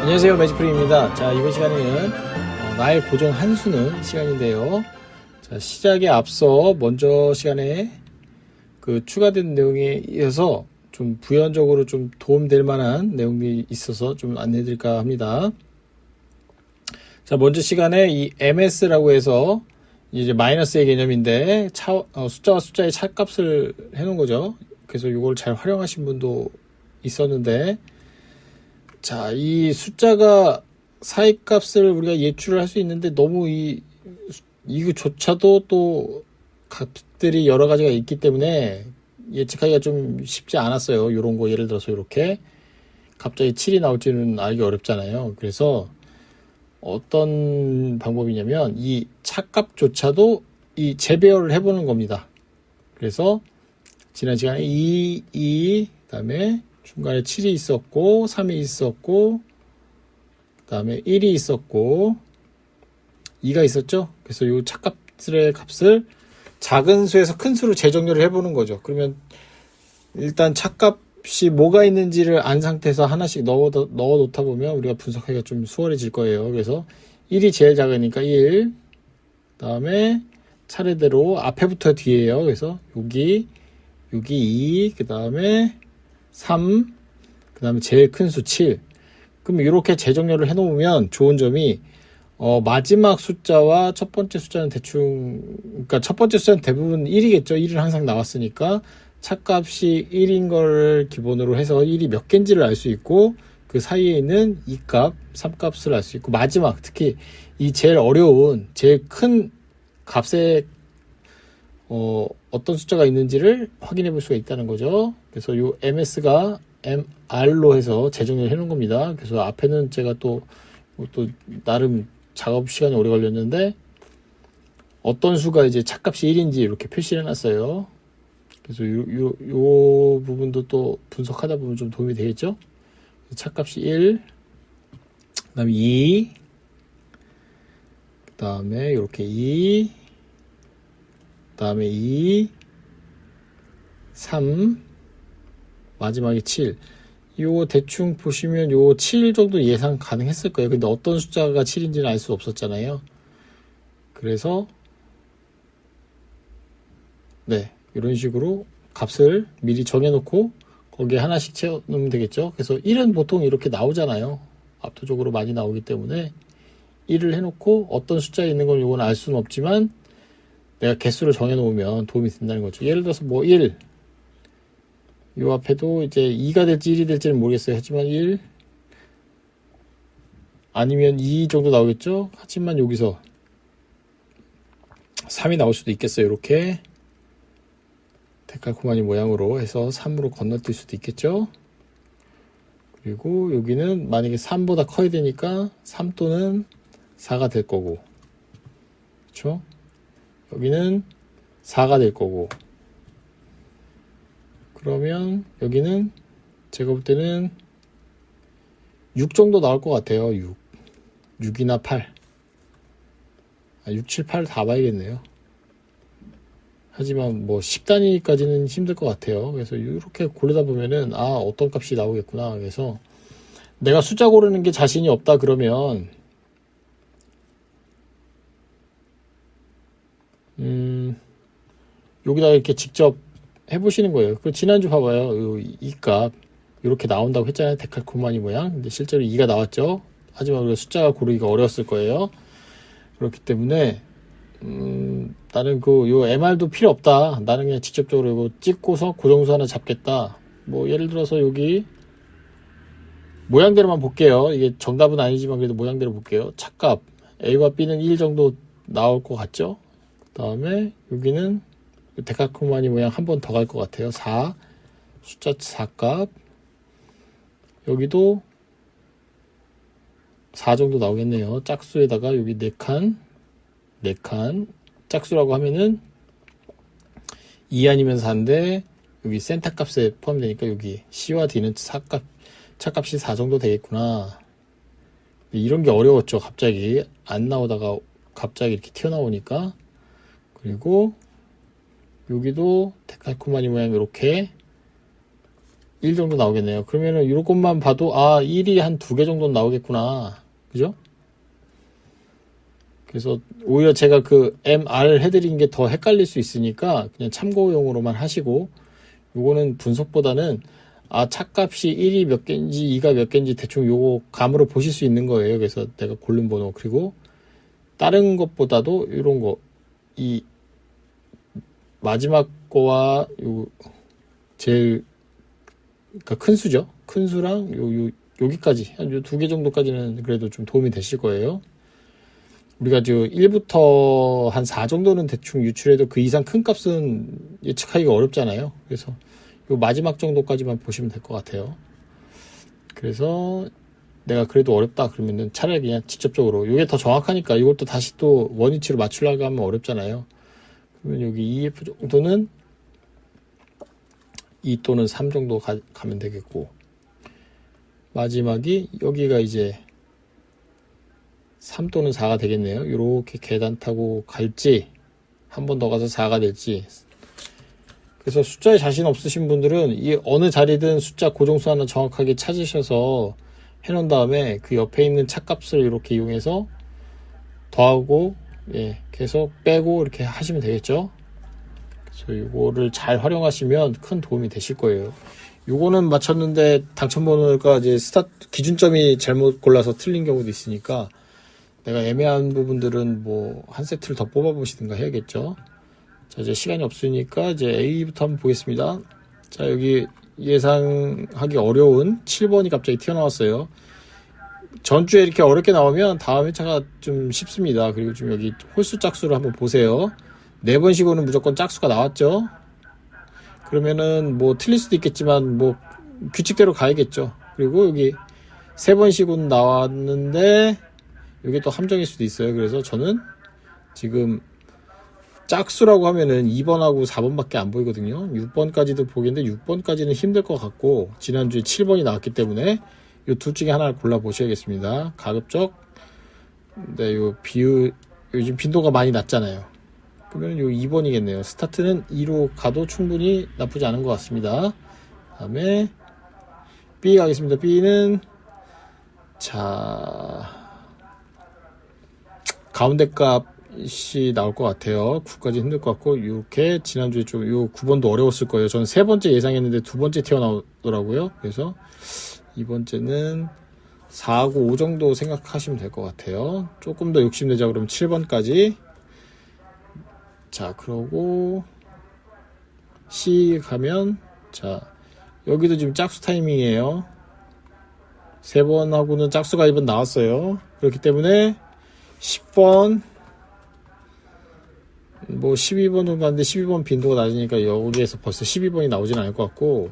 안녕하세요, 매직프리입니다. 자, 이번 시간에는 나의 고정 한수는 시간인데요. 자, 시작에 앞서 먼저 시간에 그 추가된 내용에 이어서 좀 부연적으로 좀 도움될 만한 내용이 있어서 좀 안내해 드릴까 합니다. 자, 먼저 시간에 이 MS라고 해서 이제 마이너스의 개념인데 숫자와 숫자의 차값을 해 놓은 거죠. 그래서 이걸 잘 활용하신 분도 있었는데, 자, 이 숫자가 사이값을 우리가 예출을 할 수 있는데 너무 이거조차도 또 값들이 여러 가지가 있기 때문에 예측하기가 좀 쉽지 않았어요. 이런 거 예를 들어서 이렇게 갑자기 7이 나올지는 알기 어렵잖아요. 그래서 어떤 방법이냐면 이 차값조차도 이 재배열을 해보는 겁니다. 그래서 지난 시간에 2, 그다음에 중간에 7이 있었고 3이 있었고 그 다음에 1이 있었고 2가 있었죠. 그래서 이 차값들의 값을 작은 수에서 큰 수로 재정렬을 해보는 거죠. 그러면 일단 차값이 뭐가 있는지를 안 상태에서 하나씩 넣어 놓다 보면 우리가 분석하기가 좀 수월해질 거예요. 그래서 1이 제일 작으니까 1, 그 다음에 차례대로 앞에부터 뒤에요. 그래서 여기 2, 그 다음에 3, 그 다음에 제일 큰 수 7. 그럼 이렇게 재정렬을 해놓으면 좋은 점이 마지막 숫자와 첫 번째 숫자는 대충, 그러니까 첫 번째 숫자는 대부분 1이겠죠. 1은 항상 나왔으니까 차값이 1인 걸 기본으로 해서 1이 몇 개인지를 알 수 있고, 그 사이에 있는 2값, 3값을 알 수 있고, 마지막 특히 이 제일 어려운 제일 큰 값에 어떤 숫자가 있는지를 확인해 볼 수가 있다는 거죠. 그래서 이 MS가 MR로 해서 재정렬 해 놓은 겁니다. 그래서 앞에는 제가 또 나름 작업 시간이 오래 걸렸는데 어떤 수가 이제 차값이 1인지 이렇게 표시를 해 놨어요. 그래서 요 부분도 또 분석하다 보면 좀 도움이 되겠죠. 차값이 1, 그 다음에 2, 그 다음에 이렇게 2, 그 다음에 2, 3, 마지막에 7. 요 대충 보시면 요 7 정도 예상 가능했을 거예요. 근데 어떤 숫자가 7인지는 알 수 없었잖아요. 그래서 네, 이런 식으로 값을 미리 정해놓고 거기에 하나씩 채워놓으면 되겠죠. 그래서 1은 보통 이렇게 나오잖아요. 압도적으로 많이 나오기 때문에 1을 해놓고 어떤 숫자에 있는 건 요건 알 수는 없지만 내가 개수를 정해놓으면 도움이 된다는 거죠. 예를 들어서 뭐 1, 요 앞에도 이제 2가 될지 1이 될지는 모르겠어요. 하지만 1, 아니면 2 정도 나오겠죠. 하지만 여기서 3이 나올 수도 있겠어요. 이렇게 데칼코마니 모양으로 해서 3으로 건너뛸 수도 있겠죠. 그리고 여기는 만약에 3보다 커야 되니까 3 또는 4가 될 거고, 그렇죠? 여기는 4가 될 거고, 그러면 여기는 제가 볼 때는 6 정도 나올 것 같아요. 6이나 8. 6, 7, 8 다 봐야겠네요. 하지만 뭐 10단위까지는 힘들 것 같아요. 그래서 이렇게 고르다 보면은 어떤 값이 나오겠구나. 그래서 내가 숫자 고르는 게 자신이 없다 그러면 여기다가 이렇게 직접 해보시는 거예요. 그 지난주 봐봐요. 이 값 이렇게 나온다고 했잖아요. 데칼코마니 모양. 근데 실제로 2가 나왔죠. 하지만 우리가 숫자가 고르기가 어려웠을 거예요. 그렇기 때문에 나는 요 MR도 필요 없다. 나는 그냥 직접적으로 이거 찍고서 고정수 하나 잡겠다. 뭐 예를 들어서 여기 모양대로만 볼게요. 이게 정답은 아니지만 그래도 모양대로 볼게요. 차값 A와 B는 1 정도 나올 것 같죠. 그 다음에 여기는 데칼코마니 모양 한 번 더 갈 것 같아요. 4, 숫자 4값. 여기도 4 정도 나오겠네요. 짝수에다가 여기 4칸, 짝수라고 하면은 2 아니면 4인데 여기 센터 값에 포함되니까 여기 C와 D는 차값이 4 정도 되겠구나. 이런 게 어려웠죠. 갑자기 안 나오다가 갑자기 이렇게 튀어나오니까. 그리고 여기도 데칼코마니 모양 이렇게 1 정도 나오겠네요. 그러면은 이것만 봐도 1이 한 2개 정도 나오겠구나. 그죠? 그래서 오히려 제가 그 MR 해드린 게 더 헷갈릴 수 있으니까 그냥 참고용으로만 하시고, 요거는 분석보다는 착값이 1이 몇 개인지 2가 몇 개인지 대충 요거 감으로 보실 수 있는 거예요. 그래서 내가 고른 번호, 그리고 다른 것보다도 이런 거, 이 마지막 거와 요 제일 그러니까 큰 수죠. 큰 수랑 여기까지 한 요 2개 정도까지는 그래도 좀 도움이 되실 거예요. 우리가 지금 1부터 한 4 정도는 대충 유출해도 그 이상 큰 값은 예측하기가 어렵잖아요. 그래서 요 마지막 정도까지만 보시면 될 것 같아요. 그래서 내가 그래도 어렵다 그러면은 차라리 그냥 직접적으로, 이게 더 정확하니까 이것도 다시 또 원위치로 맞추려고 하면 어렵잖아요. 그러면 여기 EF 정도는 2 또는 3 정도 가면 되겠고, 마지막이 여기가 이제 3 또는 4가 되겠네요. 이렇게 계단 타고 갈지 한 번 더 가서 4가 될지. 그래서 숫자에 자신 없으신 분들은 이 어느 자리든 숫자 고정수 하나 정확하게 찾으셔서 해놓은 다음에 그 옆에 있는 착값을 이렇게 이용해서 더하고 계속 빼고 이렇게 하시면 되겠죠. 그래서 이거를 잘 활용하시면 큰 도움이 되실 거예요. 요거는 맞췄는데 당첨번호가 이제 기준점이 잘못 골라서 틀린 경우도 있으니까 내가 애매한 부분들은 뭐 한 세트를 더 뽑아보시든가 해야겠죠. 자, 이제 시간이 없으니까 이제 A부터 한번 보겠습니다. 자, 여기 예상하기 어려운 7번이 갑자기 튀어나왔어요. 전주에 이렇게 어렵게 나오면 다음 회차가 좀 쉽습니다. 그리고 좀 여기 홀수 짝수를 한번 보세요. 4번씩으로는 무조건 짝수가 나왔죠. 그러면은 뭐 틀릴 수도 있겠지만 뭐 규칙대로 가야겠죠. 그리고 여기 3번씩은 나왔는데 이게 또 함정일 수도 있어요. 그래서 저는 지금 짝수라고 하면은 2번하고 4번밖에 안 보이거든요. 6번까지도 보겠는데 6번까지는 힘들 것 같고, 지난주에 7번이 나왔기 때문에 이 둘 중에 하나를 골라 보셔야겠습니다. 가급적 요 요즘 빈도가 많이 낮잖아요. 그러면 요 2번이겠네요. 스타트는 2로 가도 충분히 나쁘지 않은 것 같습니다. 다음에 B 가겠습니다. B는 가운데 값이 나올 것 같아요. 9까지 힘들 것 같고, 이렇게 지난주에 좀 요 9번도 어려웠을 거예요. 저는 3번째 예상했는데 2번째 튀어나오더라고요. 그래서 2번째는 4하고 5 정도 생각하시면 될 것 같아요. 조금 더 욕심내자 그러면 7번까지. 자, 그러고 C 가면, 여기도 지금 짝수 타이밍이에요. 3번하고는 짝수가 1번 나왔어요. 그렇기 때문에 10번, 뭐 12번 정도 하는데 12번 빈도가 낮으니까 여기에서 벌써 12번이 나오진 않을 것 같고,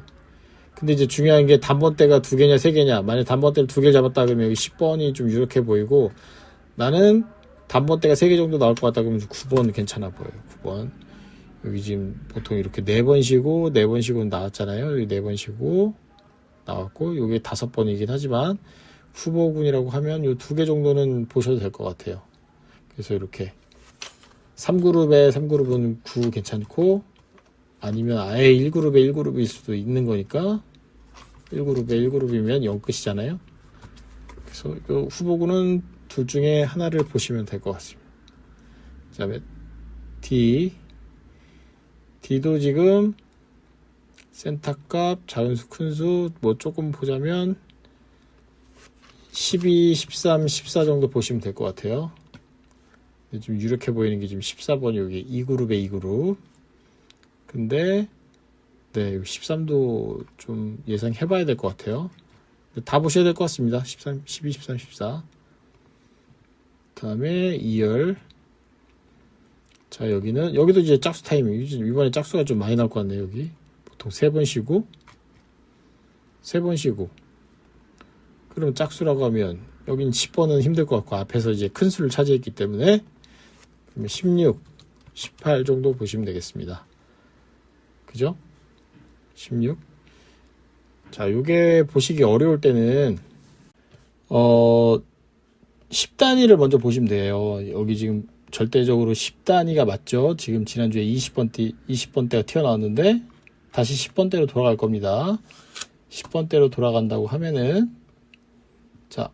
근데 이제 중요한 게 단번대가 2개냐 3개냐. 만약 단번대를 2개 잡았다 그러면 여기 10번이 좀 유력해 보이고, 나는 단번대가 3개 정도 나올 것 같다 그러면 9번 괜찮아 보여요. 9번. 여기 지금 보통 이렇게 4번 쉬고 4번 쉬고 나왔잖아요. 여기 4번 쉬고 나왔고, 여기 5번이긴 하지만 후보군이라고 하면 요 2개 정도는 보셔도 될 것 같아요. 그래서 이렇게 3그룹은 9 괜찮고, 아니면 아예 1그룹에 1그룹일 수도 있는 거니까 1그룹에 1그룹이면 0 끝이잖아요. 그래서 요 후보군은 둘 중에 하나를 보시면 될 것 같습니다. 그 다음에 D도 지금 센터값, 작은수, 큰수 뭐 조금 보자면 12, 13, 14 정도 보시면 될 것 같아요. 좀 유력해 보이는 게 지금 14번이 여기 2그룹에 2그룹. 근데 여기 13도 좀 예상해 봐야 될 것 같아요. 다 보셔야 될 것 같습니다. 13, 12, 13, 14. 그 다음에 2열. 자, 여기도 이제 짝수 타이밍. 이번에 짝수가 좀 많이 나올 것 같네요. 여기 보통 3번 쉬고 그럼 짝수라고 하면 여긴 10번은 힘들 것 같고, 앞에서 이제 큰 수를 차지했기 때문에 그러면 16, 18 정도 보시면 되겠습니다. 그죠? 16. 자, 요게 보시기 어려울 때는 10단위를 먼저 보시면 돼요. 여기 지금 절대적으로 10단위가 맞죠? 지금 지난주에 20번대가 튀어나왔는데 다시 10번대로 돌아갈 겁니다. 10번대로 돌아간다고 하면은, 자,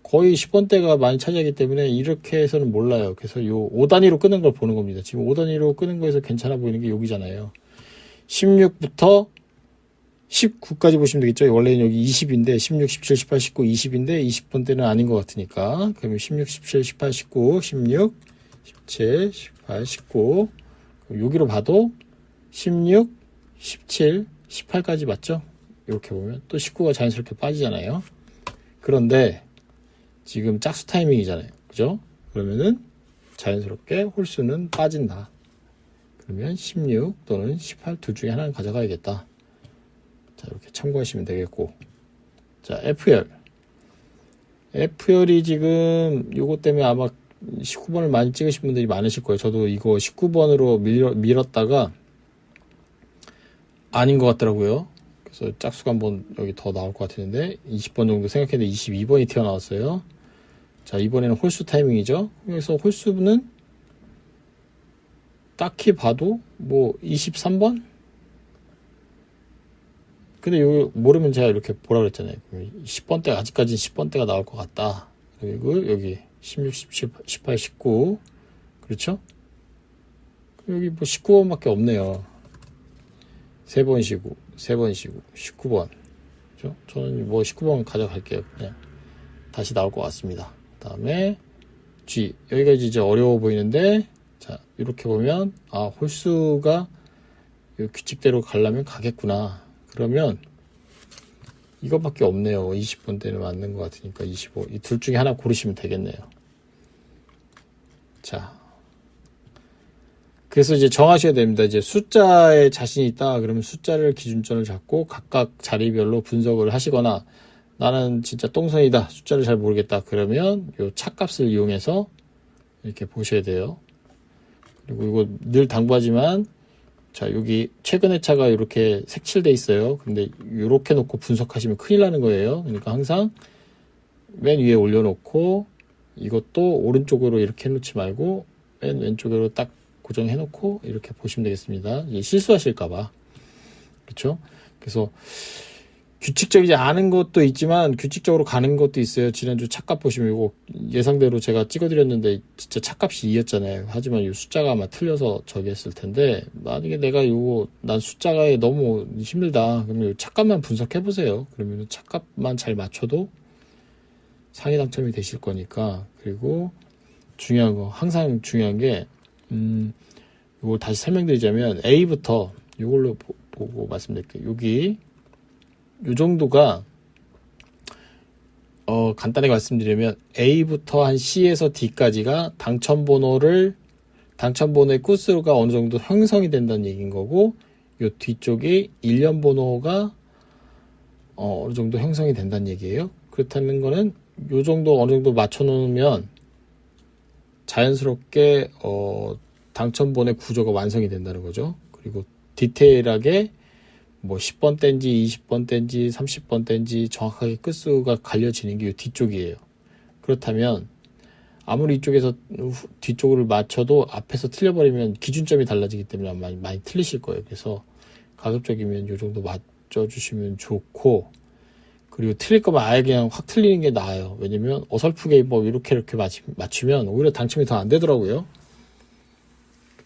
거의 10번대가 많이 차지하기 때문에 이렇게 해서는 몰라요. 그래서 요 5단위로 끄는 걸 보는 겁니다. 지금 5단위로 끄는 거에서 괜찮아 보이는 게 여기잖아요. 16부터 19까지 보시면 되겠죠. 원래는 여기 20인데 16, 17, 18, 19, 20인데 20번대는 아닌 것 같으니까 그러면 16, 17, 18, 19, 16, 17, 18, 19 여기로 봐도 16, 17, 18까지 맞죠? 이렇게 보면 또 19가 자연스럽게 빠지잖아요. 그런데 지금 짝수 타이밍이잖아요. 그죠? 그러면은 자연스럽게 홀수는 빠진다. 그러면 16 또는 18 둘 중에 하나는 가져가야겠다. 자, 이렇게 참고하시면 되겠고. 자, F열. F열이 지금 요거 때문에 아마 19번을 많이 찍으신 분들이 많으실 거예요. 저도 이거 19번으로 밀었다가 아닌 것 같더라고요. 그래서 짝수가 한번 여기 더 나올 것 같았는데 20번 정도 생각했는데 22번이 튀어나왔어요. 자, 이번에는 홀수 타이밍이죠. 그래서 홀수는 딱히 봐도 뭐 23번? 근데 이거 모르면 제가 이렇게 보라 그랬잖아요. 10번대가 아직까지는 10번대가 나올 것 같다. 그리고 여기 16, 17, 18, 19 그렇죠? 여기 뭐 19번밖에 없네요. 3번 쉬고 3번 쉬고 19번 그렇죠? 저는 뭐 19번 가져갈게요. 그냥 다시 나올 것 같습니다. 그 다음에 G 여기까지 이제 어려워 보이는데 자 이렇게 보면 아 홀수가 이 규칙대로 가려면 가겠구나. 그러면 이것밖에 없네요. 20번대는 맞는 것 같으니까 25. 이 둘 중에 하나 고르시면 되겠네요. 자. 그래서 이제 정하셔야 됩니다. 이제 숫자에 자신이 있다. 그러면 숫자를 기준점을 잡고 각각 자리별로 분석을 하시거나 나는 진짜 똥손이다. 숫자를 잘 모르겠다. 그러면 요 차값을 이용해서 이렇게 보셔야 돼요. 그리고 이거 늘 당부하지만 자, 여기 최근의 차가 이렇게 색칠돼 있어요. 근데 이렇게 놓고 분석하시면 큰일 나는 거예요. 그러니까 항상 맨 위에 올려놓고 이것도 오른쪽으로 이렇게 해놓지 말고 맨 왼쪽으로 딱 고정해놓고 이렇게 보시면 되겠습니다. 실수하실까봐. 그렇죠? 그래서 규칙적이지 않은 것도 있지만 규칙적으로 가는 것도 있어요. 지난주 차값 보시면 이거 예상대로 제가 찍어드렸는데 진짜 차값이 2였잖아요. 하지만 이 숫자가 아마 틀려서 저기 했을 텐데 만약에 내가 난 숫자가 너무 힘들다. 그러면 이 차값만 분석해보세요. 그러면 차값만 잘 맞춰도 상위 당첨이 되실 거니까. 그리고 중요한 거 항상 중요한 게 이걸 다시 설명드리자면 A부터 이걸로 보고 말씀드릴게요. 여기 요 정도가 간단하게 말씀드리면 A부터 한 C에서 D까지가 당첨번호의 구수가 어느 정도 형성이 된다는 얘기인 거고 요 뒤쪽이 일련 번호가 어느 정도 형성이 된다는 얘기예요. 그렇다는 거는 요 정도 어느 정도 맞춰 놓으면 자연스럽게 당첨번호의 구조가 완성이 된다는 거죠. 그리고 디테일하게 뭐 10번대인지 20번대인지 30번대인지 정확하게 끝수가 갈려지는 게 이 뒤쪽이에요. 그렇다면 아무리 이쪽에서 뒤쪽을 맞춰도 앞에서 틀려버리면 기준점이 달라지기 때문에 많이 틀리실 거예요. 그래서 가급적이면 이 정도 맞춰주시면 좋고 그리고 틀릴 거면 아예 그냥 확 틀리는 게 나아요. 왜냐면 어설프게 뭐 이렇게 맞추면 오히려 당첨이 더 안 되더라고요.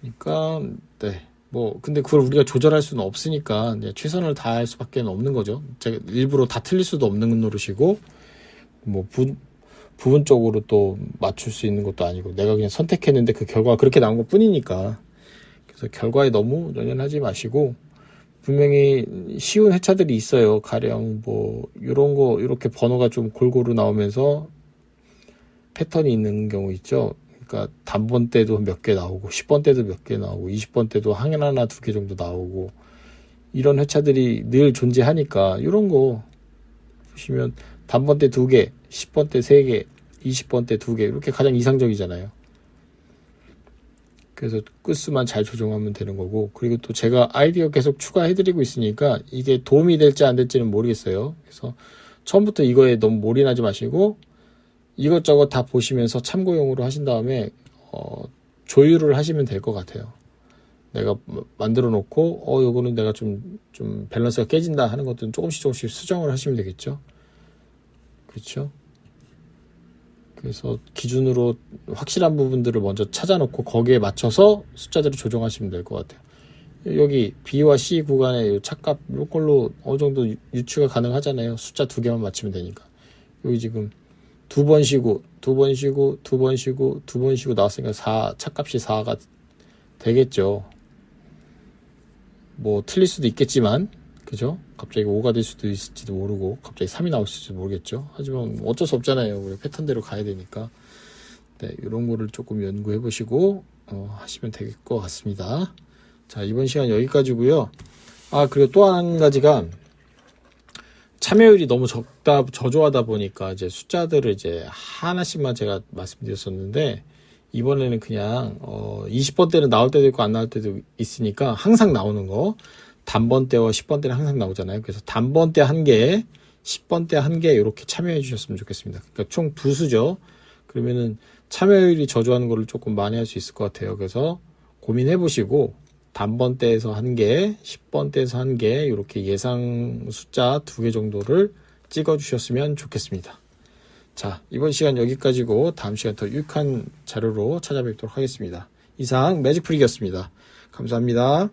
그러니까 네. 뭐 근데 그걸 우리가 조절할 수는 없으니까 최선을 다할 수밖에 없는 거죠. 제가 일부러 다 틀릴 수도 없는 노릇이고 뭐 부분적으로 또 맞출 수 있는 것도 아니고 내가 그냥 선택했는데 그 결과가 그렇게 나온 것 뿐이니까 그래서 결과에 너무 연연하지 마시고 분명히 쉬운 회차들이 있어요. 가령 뭐 이런 거 이렇게 번호가 좀 골고루 나오면서 패턴이 있는 경우 있죠. 그러니까 단번 때도 몇 개 나오고 10번 때도 몇 개 나오고 20번 때도 하나 두 개 정도 나오고 이런 회차들이 늘 존재하니까 이런 거 보시면 단번 때 2개, 10번 때 3개, 20번 때 2개 이렇게 가장 이상적이잖아요. 그래서 끝수만 잘 조정하면 되는 거고 그리고 또 제가 아이디어 계속 추가해드리고 있으니까 이게 도움이 될지 안 될지는 모르겠어요. 그래서 처음부터 이거에 너무 몰인하지 마시고 이것저것 다 보시면서 참고용으로 하신 다음에 조율을 하시면 될 것 같아요. 내가 만들어 놓고, 요거는 내가 좀 밸런스가 깨진다 하는 것들은 조금씩 수정을 하시면 되겠죠. 그렇죠? 그래서 기준으로 확실한 부분들을 먼저 찾아놓고 거기에 맞춰서 숫자들을 조정하시면 될 것 같아요. 여기 B와 C 구간의 착값 이걸로 어느 정도 유추가 가능하잖아요. 숫자 2개만 맞추면 되니까. 여기 지금 2번 쉬고 2번 쉬고 2번 쉬고 2번 쉬고 나왔으니까 착값이 4가 되겠죠. 뭐 틀릴 수도 있겠지만, 그죠? 갑자기 5가 될 수도 있을지도 모르고 갑자기 3이 나올 수도 모르겠죠. 하지만 어쩔 수 없잖아요. 우리 패턴대로 가야 되니까. 네, 이런 거를 조금 연구해 보시고 하시면 될 것 같습니다. 자, 이번 시간 여기까지고요. 그리고 또 한 가지가 참여율이 너무 저조하다 보니까 이제 숫자들을 이제 하나씩만 제가 말씀드렸었는데, 이번에는 그냥 20번대는 나올 때도 있고 안 나올 때도 있으니까 항상 나오는 거, 단번대와 10번대는 항상 나오잖아요. 그래서 단번대 1개, 10번대 1개 이렇게 참여해 주셨으면 좋겠습니다. 그러니까 총 2수죠. 그러면은 참여율이 저조하는 거를 조금 많이 할 수 있을 것 같아요. 그래서 고민해 보시고 단번대에서 1개, 10번대에서 1개 이렇게 예상 숫자 2개 정도를 찍어 주셨으면 좋겠습니다. 자, 이번 시간 여기까지고 다음 시간 더 유익한 자료로 찾아뵙도록 하겠습니다. 이상 매직프릭이었습니다. 감사합니다.